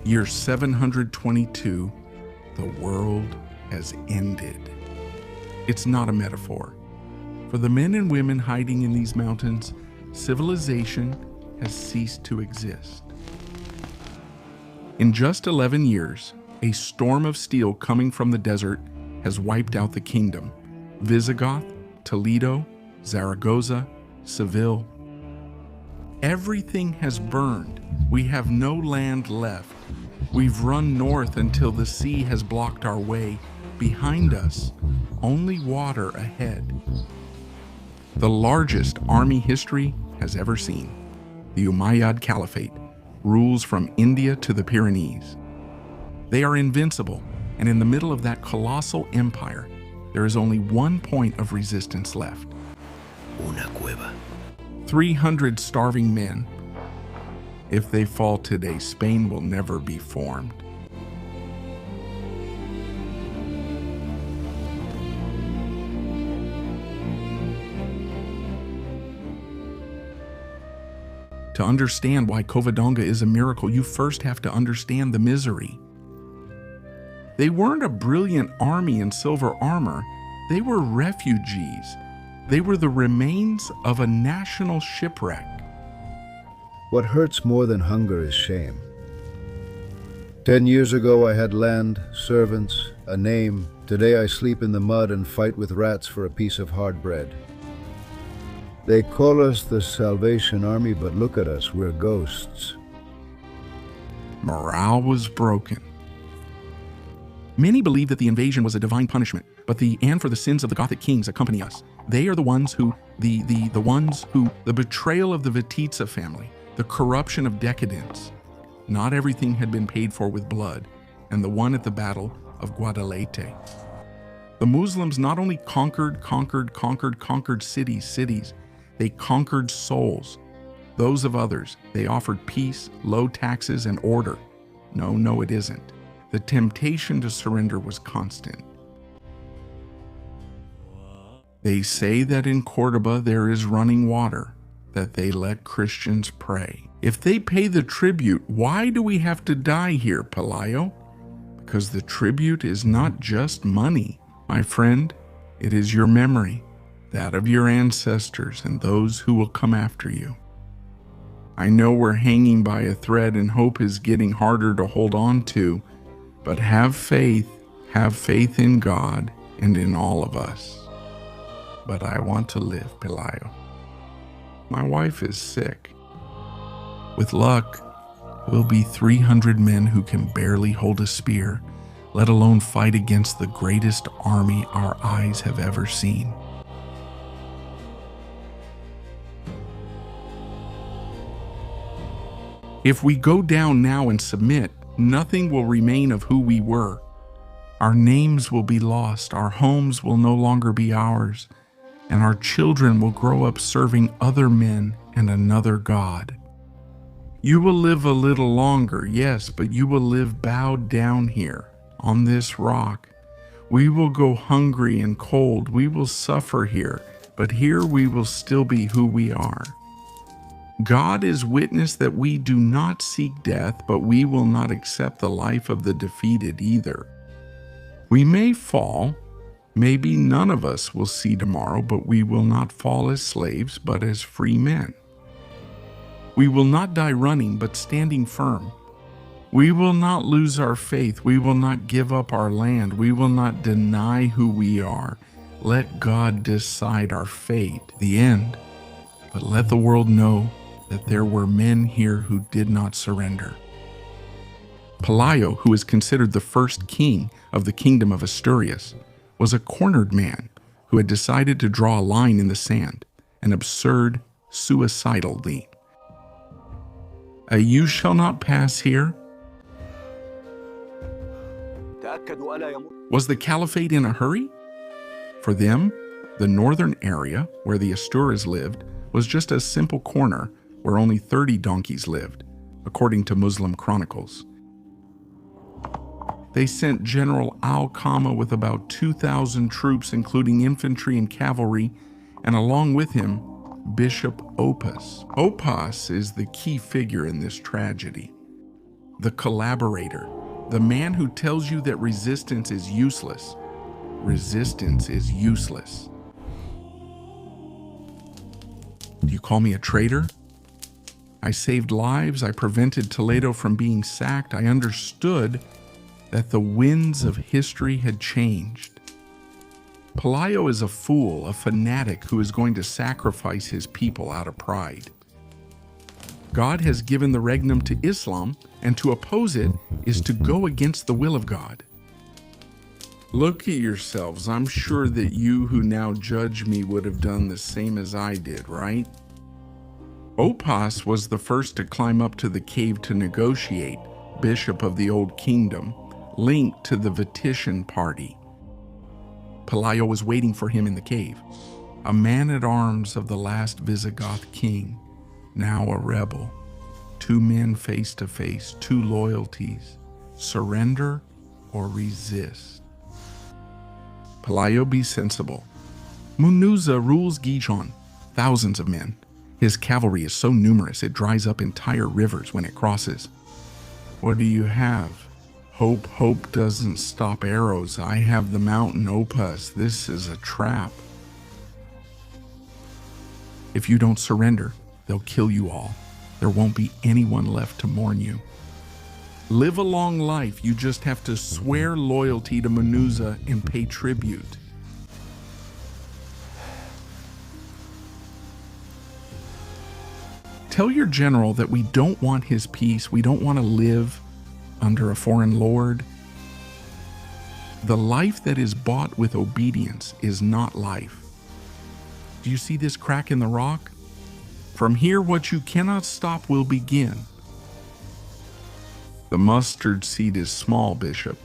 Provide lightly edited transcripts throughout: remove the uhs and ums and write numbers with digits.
Year 722, the world has ended. It's not a metaphor. For the men and women hiding in these mountains, civilization has ceased to exist. In just 11 years, a storm of steel coming from the desert has wiped out the kingdom. Visigoth, Toledo, Zaragoza, Seville. Everything has burned. We have no land left. We've run north until the sea has blocked our way. Behind us, only water ahead. The largest army history has ever seen. The Umayyad Caliphate rules from India to the Pyrenees. They are invincible, and in the middle of that colossal empire, there is only one point of resistance left. Una cueva. 300 starving men. If they fall today, Spain will never be formed. To understand why Covadonga is a miracle, you first have to understand the misery. They weren't a brilliant army in silver armor. They were refugees. They were the remains of a national shipwreck. What hurts more than hunger is shame. 10 years ago I had land, servants, a name. Today I sleep in the mud and fight with rats for a piece of hard bread. They call us the Salvation Army, but look at us, we're ghosts. Morale was broken. Many believe that the invasion was a divine punishment, but and for the sins of the Gothic kings accompany us. They are the ones who, the betrayal of the Vitizza family, the corruption of decadence. Not everything had been paid for with blood, and the one at the Battle of Guadalete. The Muslims not only conquered cities, they conquered souls. Those of others, they offered peace, low taxes, and order. No, it isn't. The temptation to surrender was constant. They say that in Cordoba there is running water, that they let Christians pray. If they pay the tribute, why do we have to die here, Pelayo? Because the tribute is not just money, my friend. It is your memory, that of your ancestors and those who will come after you. I know we're hanging by a thread and hope is getting harder to hold on to, but have faith in God and in all of us. But I want to live, Pelayo. My wife is sick. With luck, we'll be 300 men who can barely hold a spear, let alone fight against the greatest army our eyes have ever seen. If we go down now and submit, nothing will remain of who we were. Our names will be lost, our homes will no longer be ours, and our children will grow up serving other men and another God. You will live a little longer, yes, but you will live bowed down here, on this rock. We will go hungry and cold, we will suffer here, but here we will still be who we are. God is witness that we do not seek death, but we will not accept the life of the defeated either. We may fall, maybe none of us will see tomorrow, but we will not fall as slaves, but as free men. We will not die running, but standing firm. We will not lose our faith. We will not give up our land. We will not deny who we are. Let God decide our fate, the end. But let the world know that there were men here who did not surrender. Pelayo, who is considered the first king of the kingdom of Asturias, was a cornered man who had decided to draw a line in the sand, an absurd, suicidal lean. You shall not pass here. Was the caliphate in a hurry? For them, the northern area where the Asturias lived was just a simple corner where only 30 donkeys lived, according to Muslim chronicles. They sent General Al-Qama with about 2,000 troops, including infantry and cavalry, and along with him, Bishop Oppas. Oppas is the key figure in this tragedy. The collaborator, the man who tells you that resistance is useless. Resistance is useless. Do you call me a traitor? I saved lives, I prevented Toledo from being sacked, I understood that the winds of history had changed. Pelayo is a fool, a fanatic who is going to sacrifice his people out of pride. God has given the regnum to Islam, and to oppose it is to go against the will of God. Look at yourselves. I'm sure that you who now judge me would have done the same as I did, right? Oppas was the first to climb up to the cave to negotiate, bishop of the Old Kingdom, linked to the Vitician party. Pelayo was waiting for him in the cave, a man-at-arms of the last Visigoth king, now a rebel. Two men face to face, two loyalties, surrender or resist. Pelayo, be sensible. Munuza rules Gijon, thousands of men. His cavalry is so numerous it dries up entire rivers when it crosses. What do you have? Hope doesn't stop arrows. I have the mountain Oppas. This is a trap. If you don't surrender, they'll kill you all. There won't be anyone left to mourn you. Live a long life. You just have to swear loyalty to Munuza and pay tribute. Tell your general that we don't want his peace. We don't want to live under a foreign lord. The life that is bought with obedience is not life. Do you see this crack in the rock? From here, what you cannot stop will begin. The mustard seed is small, Bishop,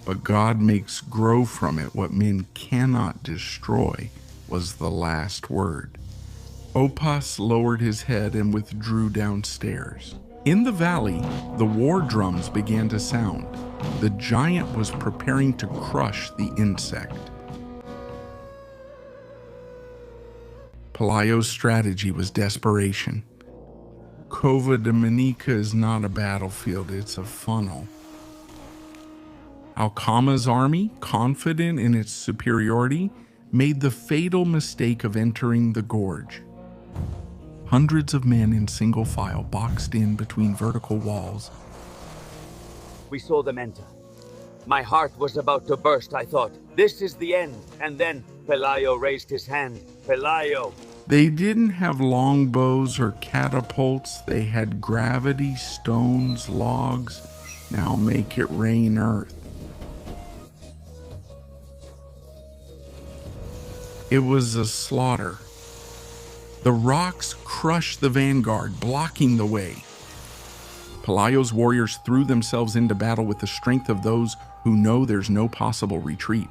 but God makes grow from it what men cannot destroy, was the last word. Oppas lowered his head and withdrew downstairs. In the valley, the war drums began to sound. The giant was preparing to crush the insect. Pelayo's strategy was desperation. Covadonga is not a battlefield, it's a funnel. Alcama's army, confident in its superiority, made the fatal mistake of entering the gorge. Hundreds of men in single file boxed in between vertical walls. We saw them enter. My heart was about to burst. I thought, this is the end. And then Pelayo raised his hand. Pelayo! They didn't have longbows or catapults. They had gravity, stones, logs. Now make it rain earth. It was a slaughter. The rocks crushed the vanguard, blocking the way. Pelayo's warriors threw themselves into battle with the strength of those who know there's no possible retreat.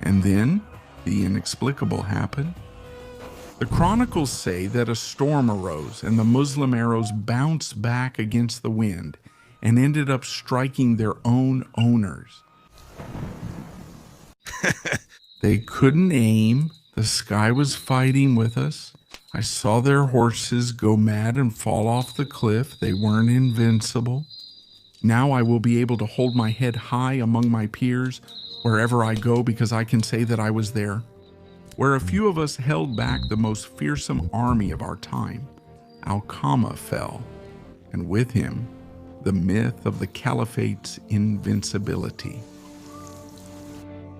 And then the inexplicable happened. The chronicles say that a storm arose and the Muslim arrows bounced back against the wind and ended up striking their own owners. They couldn't aim. The sky was fighting with us. I saw their horses go mad and fall off the cliff. They weren't invincible. Now I will be able to hold my head high among my peers wherever I go because I can say that I was there. Where a few of us held back the most fearsome army of our time, Alcama fell, and with him, the myth of the caliphate's invincibility.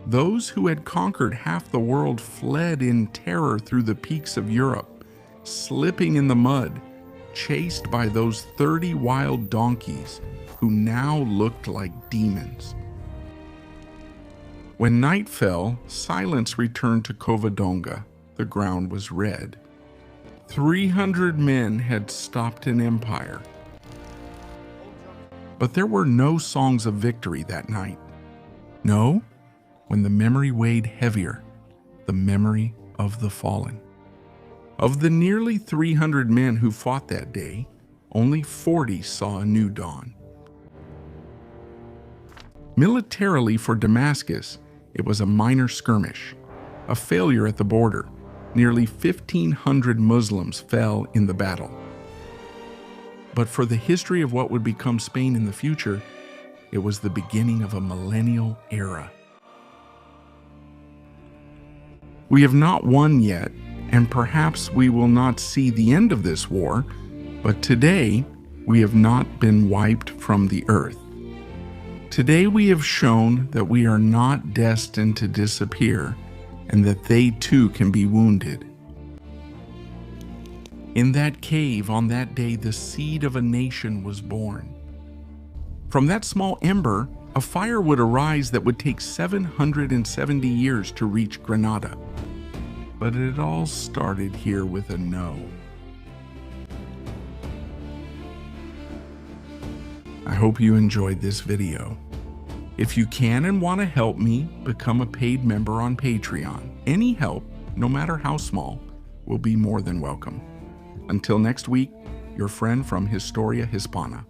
Those who had conquered half the world fled in terror through the peaks of Europe, slipping in the mud, chased by those 30 wild donkeys who now looked like demons. When night fell, silence returned to Covadonga. The ground was red. 300 men had stopped an empire. But there were no songs of victory that night. No, when the memory weighed heavier, the memory of the fallen. Of the nearly 300 men who fought that day, only 40 saw a new dawn. Militarily for Damascus, it was a minor skirmish, a failure at the border, Nearly 1,500 Muslims fell in the battle. But for the history of what would become Spain in the future, it was the beginning of a millennial era. We have not won yet, and perhaps we will not see the end of this war, but today we have not been wiped from the earth. Today we have shown that we are not destined to disappear, and that they too can be wounded. In that cave on that day, the seed of a nation was born. From that small ember, a fire would arise that would take 770 years to reach Granada. But it all started here with a no. I hope you enjoyed this video. If you can and want to help me, become a paid member on Patreon. Any help, no matter how small, will be more than welcome. Until next week, your friend from Historia Hispana.